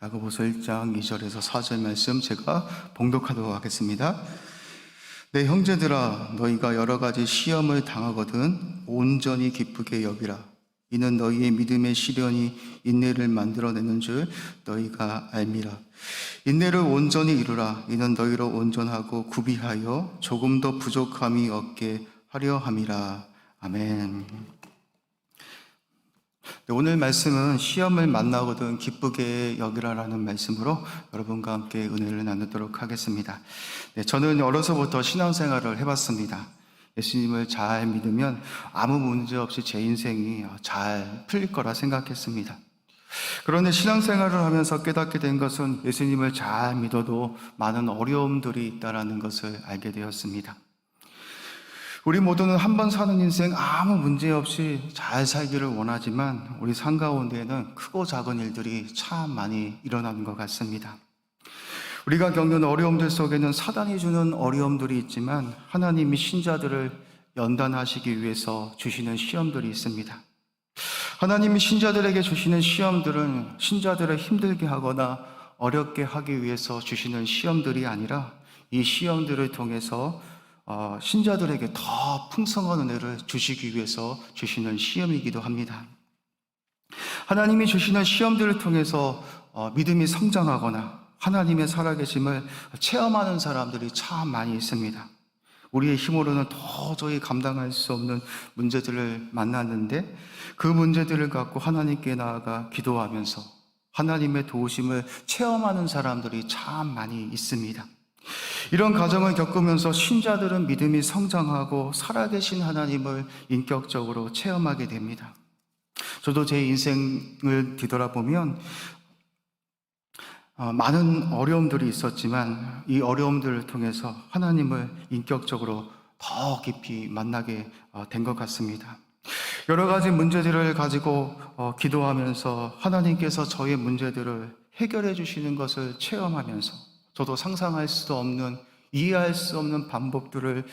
야고보서 1장 2절에서 4절 말씀 제가 봉독하도록 하겠습니다. 내 형제들아, 너희가 여러 가지 시험을 당하거든 온전히 기쁘게 여기라. 이는 너희의 믿음의 시련이 인내를 만들어내는 줄 너희가 알미라. 인내를 온전히 이루라. 이는 너희로 온전하고 구비하여 조금 더 부족함이 없게 하려 함이라. 아멘. 오늘 말씀은 시험을 만나거든 기쁘게 여기라라는 말씀으로 여러분과 함께 은혜를 나누도록 하겠습니다. 저는 어려서부터 신앙생활을 해봤습니다. 예수님을 잘 믿으면 아무 문제 없이 제 인생이 잘 풀릴 거라 생각했습니다. 그런데 신앙생활을 하면서 깨닫게 된 것은 예수님을 잘 믿어도 많은 어려움들이 있다는 것을 알게 되었습니다. 우리 모두는 한 번 사는 인생 아무 문제 없이 잘 살기를 원하지만 우리 삶 가운데에는 크고 작은 일들이 참 많이 일어나는 것 같습니다. 우리가 겪는 어려움들 속에는 사단이 주는 어려움들이 있지만 하나님이 신자들을 연단하시기 위해서 주시는 시험들이 있습니다. 하나님이 신자들에게 주시는 시험들은 신자들을 힘들게 하거나 어렵게 하기 위해서 주시는 시험들이 아니라 이 시험들을 통해서 신자들에게 더 풍성한 은혜를 주시기 위해서 주시는 시험이기도 합니다. 하나님이 주시는 시험들을 통해서 믿음이 성장하거나 하나님의 살아계심을 체험하는 사람들이 참 많이 있습니다. 우리의 힘으로는 도저히 감당할 수 없는 문제들을 만났는데 그 문제들을 갖고 하나님께 나아가 기도하면서 하나님의 도우심을 체험하는 사람들이 참 많이 있습니다. 이런 과정을 겪으면서 신자들은 믿음이 성장하고 살아계신 하나님을 인격적으로 체험하게 됩니다. 저도 제 인생을 뒤돌아보면 많은 어려움들이 있었지만 이 어려움들을 통해서 하나님을 인격적으로 더 깊이 만나게 된 것 같습니다. 여러 가지 문제들을 가지고 기도하면서 하나님께서 저의 문제들을 해결해 주시는 것을 체험하면서 저도 상상할 수도 없는, 이해할 수 없는 방법들을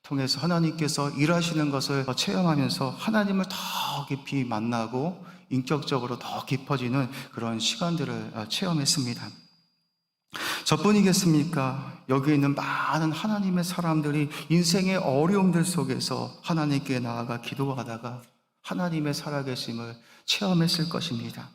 통해서 하나님께서 일하시는 것을 체험하면서 하나님을 더 깊이 만나고 인격적으로 더 깊어지는 그런 시간들을 체험했습니다. 저뿐이겠습니까? 여기 있는 많은 하나님의 사람들이 인생의 어려움들 속에서 하나님께 나아가 기도하다가 하나님의 살아계심을 체험했을 것입니다.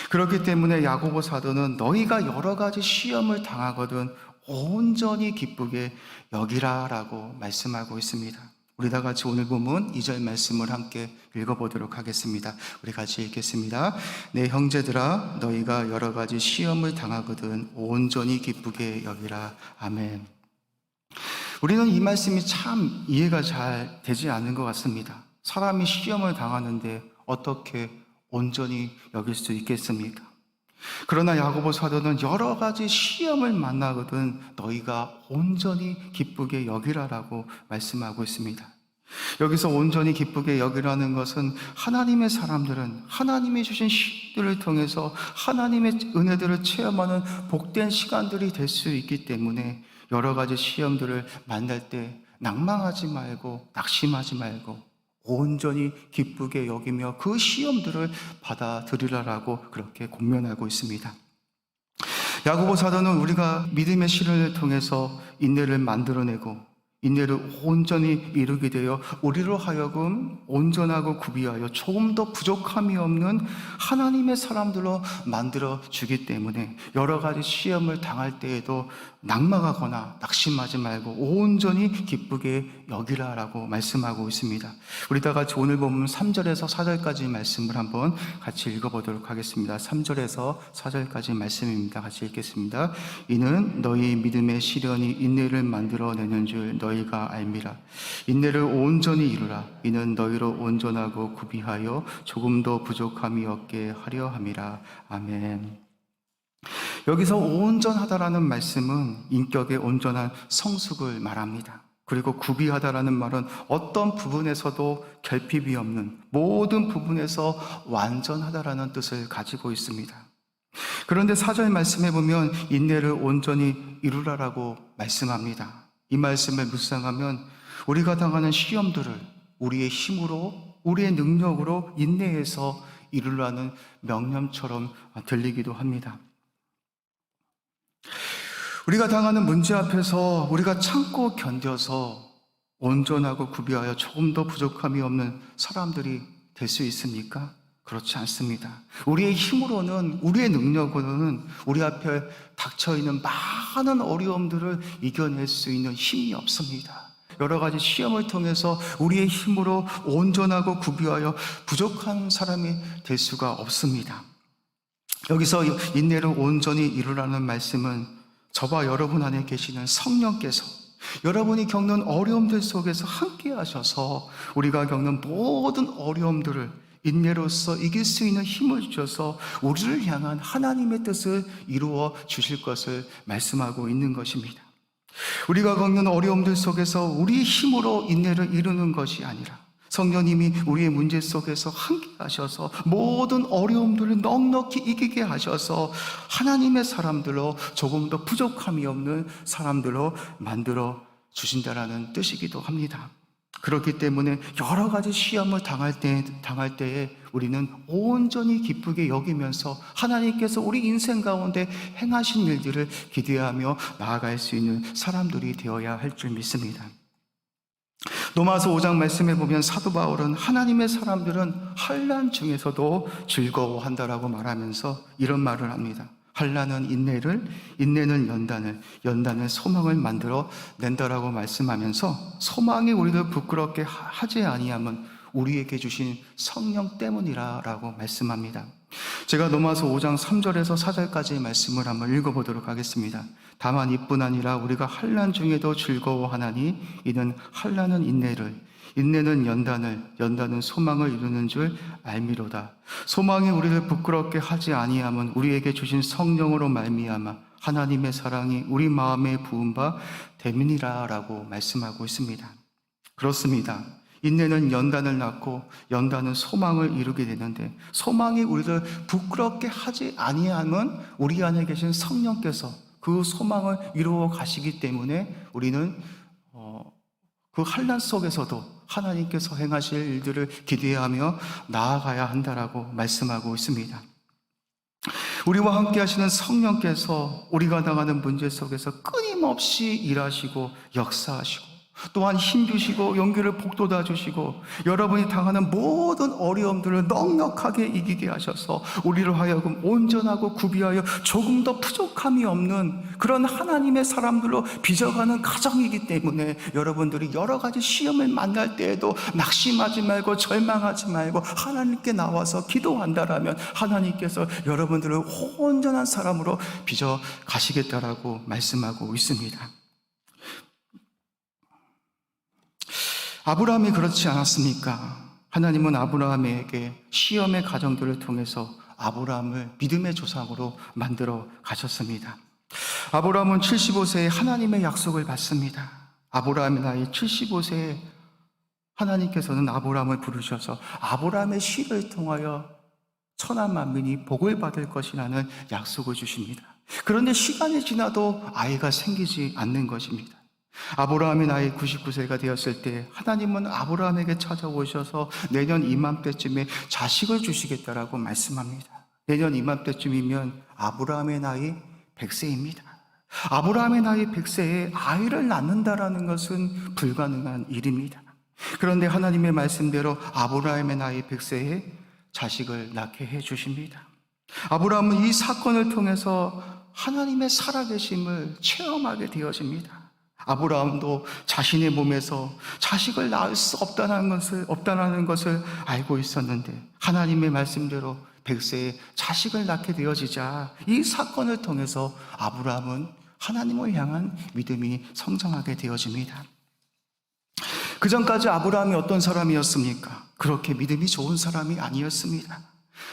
그렇기 때문에 야고보 사도는 너희가 여러 가지 시험을 당하거든 온전히 기쁘게 여기라라고 말씀하고 있습니다. 우리 다 같이 오늘 본문 2절 말씀을 함께 읽어보도록 하겠습니다. 우리 같이 읽겠습니다. 내 형제들아, 너희가 여러 가지 시험을 당하거든 온전히 기쁘게 여기라. 아멘. 우리는 이 말씀이 참 이해가 잘 되지 않는 것 같습니다. 사람이 시험을 당하는데 어떻게 온전히 여길 수 있겠습니까? 그러나 야고보 사도는 여러 가지 시험을 만나거든 너희가 온전히 기쁘게 여기라라고 말씀하고 있습니다. 여기서 온전히 기쁘게 여기라는 것은 하나님의 사람들은 하나님이 주신 시들을 통해서 하나님의 은혜들을 체험하는 복된 시간들이 될 수 있기 때문에 여러 가지 시험들을 만날 때 낭망하지 말고 낙심하지 말고 온전히 기쁘게 여기며 그 시험들을 받아들이라라고 그렇게 권면하고 있습니다. 야고보 사도는 우리가 믿음의 시련을 통해서 인내를 만들어내고 인내를 온전히 이루게 되어 우리로 하여금 온전하고 구비하여 조금 더 부족함이 없는 하나님의 사람들로 만들어 주기 때문에 여러 가지 시험을 당할 때에도 낙망하거나 낙심하지 말고 온전히 기쁘게 여기라라고 말씀하고 있습니다. 우리 다 같이 오늘 보면 3절에서 4절까지 말씀을 한번 같이 읽어보도록 하겠습니다. 3절에서 4절까지 말씀입니다. 같이 읽겠습니다. 이는 너희 믿음의 시련이 인내를 만들어내는 줄 너희가 알미라. 인내를 온전히 이루라. 이는 너희로 온전하고 구비하여 조금 더 부족함이 없게 하려 함이라. 아멘. 여기서 온전하다라는 말씀은 인격의 온전한 성숙을 말합니다. 그리고 구비하다라는 말은 어떤 부분에서도 결핍이 없는 모든 부분에서 완전하다라는 뜻을 가지고 있습니다. 그런데 4절 말씀해 보면 인내를 온전히 이루라라고 말씀합니다. 이 말씀을 묵상하면 우리가 당하는 시험들을 우리의 힘으로 우리의 능력으로 인내해서 이루라는 명령처럼 들리기도 합니다. 우리가 당하는 문제 앞에서 우리가 참고 견뎌서 온전하고 구비하여 조금 더 부족함이 없는 사람들이 될 수 있습니까? 그렇지 않습니다. 우리의 힘으로는, 우리의 능력으로는 우리 앞에 닥쳐있는 많은 어려움들을 이겨낼 수 있는 힘이 없습니다. 여러 가지 시험을 통해서 우리의 힘으로 온전하고 구비하여 부족한 사람이 될 수가 없습니다. 여기서 인내를 온전히 이루라는 말씀은 저와 여러분 안에 계시는 성령께서 여러분이 겪는 어려움들 속에서 함께 하셔서 우리가 겪는 모든 어려움들을 인내로서 이길 수 있는 힘을 주셔서 우리를 향한 하나님의 뜻을 이루어 주실 것을 말씀하고 있는 것입니다. 우리가 겪는 어려움들 속에서 우리 힘으로 인내를 이루는 것이 아니라 성령님이 우리의 문제 속에서 함께 하셔서 모든 어려움들을 넉넉히 이기게 하셔서 하나님의 사람들로 조금 더 부족함이 없는 사람들로 만들어 주신다라는 뜻이기도 합니다. 그렇기 때문에 여러 가지 시험을 당할 때에 우리는 온전히 기쁘게 여기면서 하나님께서 우리 인생 가운데 행하신 일들을 기대하며 나아갈 수 있는 사람들이 되어야 할 줄 믿습니다. 로마서 5장 말씀에 보면 사도 바울은 하나님의 사람들은 환난 중에서도 즐거워한다라고 말하면서 이런 말을 합니다. 환난은 인내를, 인내는 연단을, 연단은 소망을 만들어 낸다라고 말씀하면서 소망이 우리를 부끄럽게 하지 아니함은 우리에게 주신 성령 때문이라고 말씀합니다. 제가 로마서 5장 3절에서 4절까지의 말씀을 한번 읽어보도록 하겠습니다. 다만 이뿐 아니라 우리가 환난 중에도 즐거워하나니 이는 환난은 인내를, 인내는 연단을, 연단은 소망을 이루는 줄 알미로다. 소망이 우리를 부끄럽게 하지 아니함은 우리에게 주신 성령으로 말미암아 하나님의 사랑이 우리 마음에 부은 바 됨이니라라고 말씀하고 있습니다. 그렇습니다. 인내는 연단을 낳고 연단은 소망을 이루게 되는데 소망이 우리를 부끄럽게 하지 아니함은 우리 안에 계신 성령께서 그 소망을 이루어 가시기 때문에 우리는 그 환난 속에서도 하나님께서 행하실 일들을 기대하며 나아가야 한다라고 말씀하고 있습니다. 우리와 함께 하시는 성령께서 우리가 당하는 문제 속에서 끊임없이 일하시고 역사하시고 또한 힘주시고 용기를 북돋아 주시고 여러분이 당하는 모든 어려움들을 넉넉하게 이기게 하셔서 우리를 하여금 온전하고 구비하여 조금 더 부족함이 없는 그런 하나님의 사람들로 빚어가는 가정이기 때문에 여러분들이 여러 가지 시험을 만날 때에도 낙심하지 말고 절망하지 말고 하나님께 나와서 기도한다라면 하나님께서 여러분들을 온전한 사람으로 빚어 가시겠다라고 말씀하고 있습니다. 아브라함이 그렇지 않았습니까? 하나님은 아브라함에게 시험의 과정들을 통해서 아브라함을 믿음의 조상으로 만들어 가셨습니다. 아브라함은 75세에 하나님의 약속을 받습니다. 아브라함의 나이 75세에 하나님께서는 아브라함을 부르셔서 아브라함의 씨를 통하여 천하 만민이 복을 받을 것이라는 약속을 주십니다. 그런데 시간이 지나도 아이가 생기지 않는 것입니다. 아브라함의 나이 99세가 되었을 때 하나님은 아브라함에게 찾아오셔서 내년 이맘때쯤에 자식을 주시겠다라고 말씀합니다. 내년 이맘때쯤이면 아브라함의 나이 100세입니다. 아브라함의 나이 100세에 아이를 낳는다라는 것은 불가능한 일입니다. 그런데 하나님의 말씀대로 아브라함의 나이 100세에 자식을 낳게 해 주십니다. 아브라함은 이 사건을 통해서 하나님의 살아계심을 체험하게 되어집니다. 아브라함도 자신의 몸에서 자식을 낳을 수 없다는 것을 알고 있었는데 하나님의 말씀대로 100세에 자식을 낳게 되어지자 이 사건을 통해서 아브라함은 하나님을 향한 믿음이 성장하게 되어집니다. 그 전까지 아브라함이 어떤 사람이었습니까? 그렇게 믿음이 좋은 사람이 아니었습니다.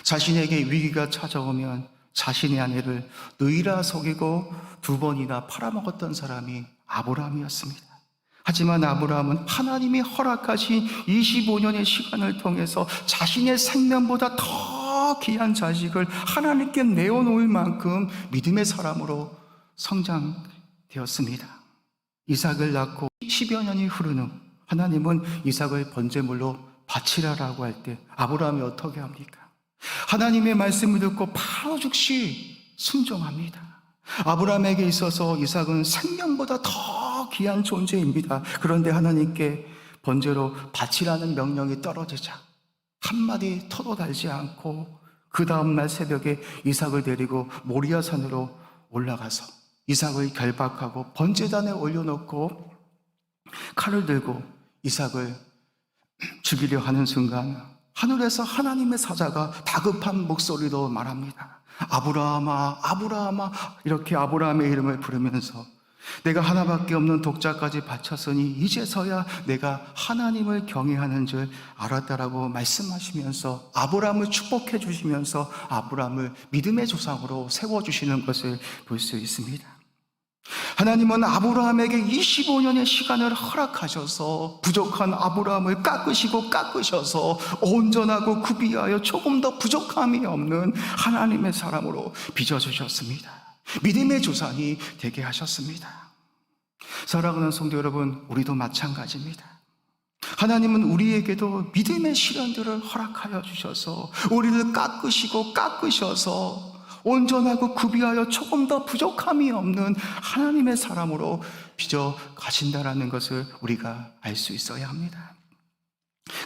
자신에게 위기가 찾아오면 자신의 아내를 누이라 속이고 2번이나 팔아먹었던 사람이 아브라함이었습니다. 하지만 아브라함은 하나님이 허락하신 25년의 시간을 통해서 자신의 생명보다 더 귀한 자식을 하나님께 내어놓을 만큼 믿음의 사람으로 성장되었습니다. 이삭을 낳고 10여 년이 흐른 후 하나님은 이삭을 번제물로 바치라라고 할 때 아브라함이 어떻게 합니까? 하나님의 말씀을 듣고 바로 즉시 순종합니다. 아브라함에게 있어서 이삭은 생명보다 더 귀한 존재입니다. 그런데 하나님께 번제로 바치라는 명령이 떨어지자 한마디 터도 달지 않고 그 다음날 새벽에 이삭을 데리고 모리아 산으로 올라가서 이삭을 결박하고 번제단에 올려놓고 칼을 들고 이삭을 죽이려 하는 순간 하늘에서 하나님의 사자가 다급한 목소리로 말합니다. 아브라함아, 아브라함아, 이렇게 아브라함의 이름을 부르면서 내가 하나밖에 없는 독자까지 바쳤으니 이제서야 내가 하나님을 경외하는 줄 알았다라고 말씀하시면서 아브라함을 축복해 주시면서 아브라함을 믿음의 조상으로 세워주시는 것을 볼 수 있습니다. 하나님은 아브라함에게 25년의 시간을 허락하셔서 부족한 아브라함을 깎으셔서 온전하고 구비하여 조금 더 부족함이 없는 하나님의 사람으로 빚어주셨습니다. 믿음의 조상이 되게 하셨습니다. 사랑하는 성도 여러분, 우리도 마찬가지입니다. 하나님은 우리에게도 믿음의 시련들을 허락하여 주셔서 우리를 깎으셔서 온전하고 구비하여 조금 더 부족함이 없는 하나님의 사람으로 빚어 가신다라는 것을 우리가 알 수 있어야 합니다.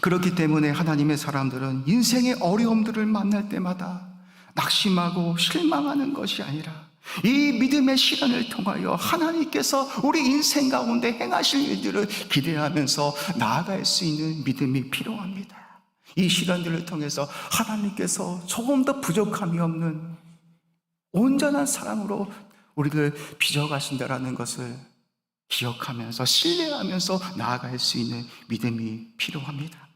그렇기 때문에 하나님의 사람들은 인생의 어려움들을 만날 때마다 낙심하고 실망하는 것이 아니라 이 믿음의 시간을 통하여 하나님께서 우리 인생 가운데 행하실 일들을 기대하면서 나아갈 수 있는 믿음이 필요합니다. 이 시간들을 통해서 하나님께서 조금 더 부족함이 없는 온전한 사람으로 우리를 빚어가신다라는 것을 기억하면서 신뢰하면서 나아갈 수 있는 믿음이 필요합니다.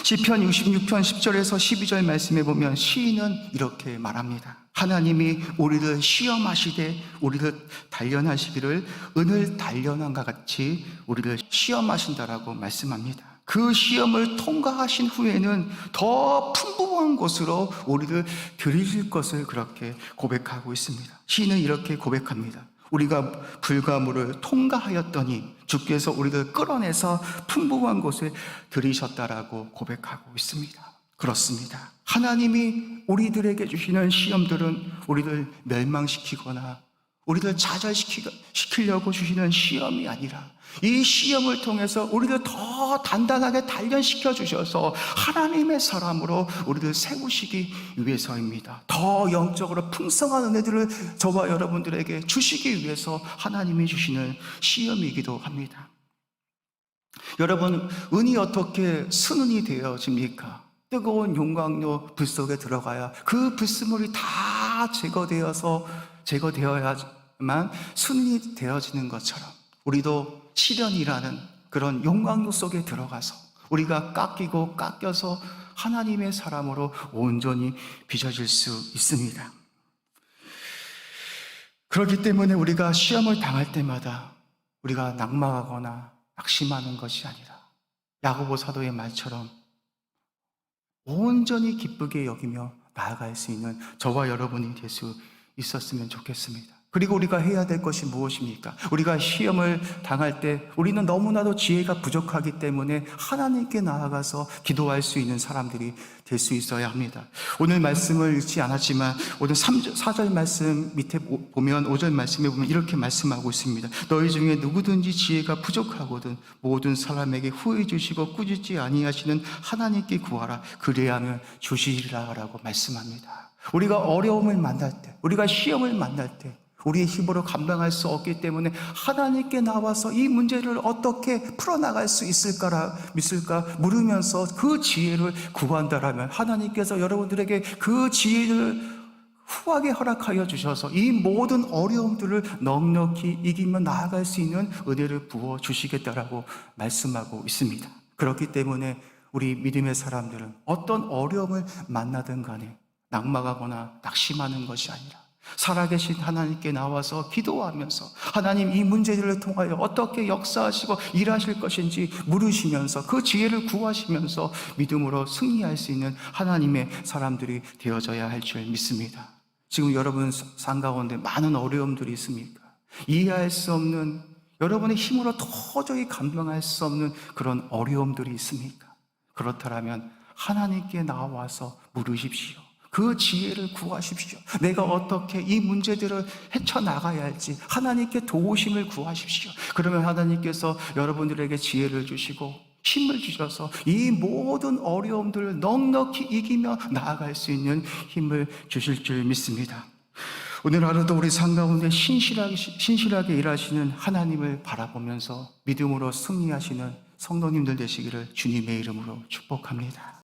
시편 66편 10절에서 12절 말씀에 보면 시인은 이렇게 말합니다. 하나님이 우리를 시험하시되 우리를 단련하시기를 은을 단련함과 같이 우리를 시험하신다라고 말씀합니다. 그 시험을 통과하신 후에는 더 풍부한 곳으로 우리를 들이실 것을 그렇게 고백하고 있습니다. 시인은 이렇게 고백합니다. 우리가 불과 물을 통과하였더니 주께서 우리를 끌어내서 풍부한 곳에 들이셨다라고 고백하고 있습니다. 그렇습니다. 하나님이 우리들에게 주시는 시험들은 우리를 멸망시키거나 우리를 좌절시키려고 주시는 시험이 아니라 이 시험을 통해서 우리를 더 단단하게 단련시켜 주셔서 하나님의 사람으로 우리를 세우시기 위해서입니다. 더 영적으로 풍성한 은혜들을 저와 여러분들에게 주시기 위해서 하나님이 주시는 시험이기도 합니다. 여러분, 은이 어떻게 순은이 되어집니까? 뜨거운 용광로 불 속에 들어가야 그 불순물이 다 제거되어야만 순이 되어지는 것처럼 우리도 시련이라는 그런 용광로 속에 들어가서 우리가 깎여서 하나님의 사람으로 온전히 빚어질 수 있습니다. 그렇기 때문에 우리가 시험을 당할 때마다 우리가 낙망하거나 낙심하는 것이 아니라 야고보 사도의 말처럼 온전히 기쁘게 여기며 나아갈 수 있는 저와 여러분이 될 수 있었으면 좋겠습니다. 그리고 우리가 해야 될 것이 무엇입니까? 우리가 시험을 당할 때 우리는 너무나도 지혜가 부족하기 때문에 하나님께 나아가서 기도할 수 있는 사람들이 될 수 있어야 합니다. 오늘 말씀을 읽지 않았지만 오늘 4절 말씀 밑에 보면 5절 말씀에 보면 이렇게 말씀하고 있습니다. 너희 중에 누구든지 지혜가 부족하거든 모든 사람에게 후히 주시고 꾸짖지 아니하시는 하나님께 구하라 그리하면 주시리라 라고 말씀합니다. 우리가 어려움을 만날 때, 우리가 시험을 만날 때 우리의 힘으로 감당할 수 없기 때문에 하나님께 나와서 이 문제를 어떻게 풀어나갈 수 있을까 물으면서 그 지혜를 구한다라면 하나님께서 여러분들에게 그 지혜를 후하게 허락하여 주셔서 이 모든 어려움들을 넉넉히 이기며 나아갈 수 있는 은혜를 부어 주시겠다라고 말씀하고 있습니다. 그렇기 때문에 우리 믿음의 사람들은 어떤 어려움을 만나든 간에 낙망하거나 낙심하는 것이 아니라 살아계신 하나님께 나와서 기도하면서 하나님 이 문제들을 통하여 어떻게 역사하시고 일하실 것인지 물으시면서 그 지혜를 구하시면서 믿음으로 승리할 수 있는 하나님의 사람들이 되어져야 할 줄 믿습니다. 지금 여러분 삶 가운데 많은 어려움들이 있습니까? 이해할 수 없는, 여러분의 힘으로 도저히 감당할 수 없는 그런 어려움들이 있습니까? 그렇다면 하나님께 나와서 물으십시오. 그 지혜를 구하십시오. 내가 어떻게 이 문제들을 헤쳐나가야 할지 하나님께 도우심을 구하십시오. 그러면 하나님께서 여러분들에게 지혜를 주시고 힘을 주셔서 이 모든 어려움들을 넉넉히 이기며 나아갈 수 있는 힘을 주실 줄 믿습니다. 오늘 하루도 우리 삶 가운데 신실하게 일하시는 하나님을 바라보면서 믿음으로 승리하시는 성도님들 되시기를 주님의 이름으로 축복합니다.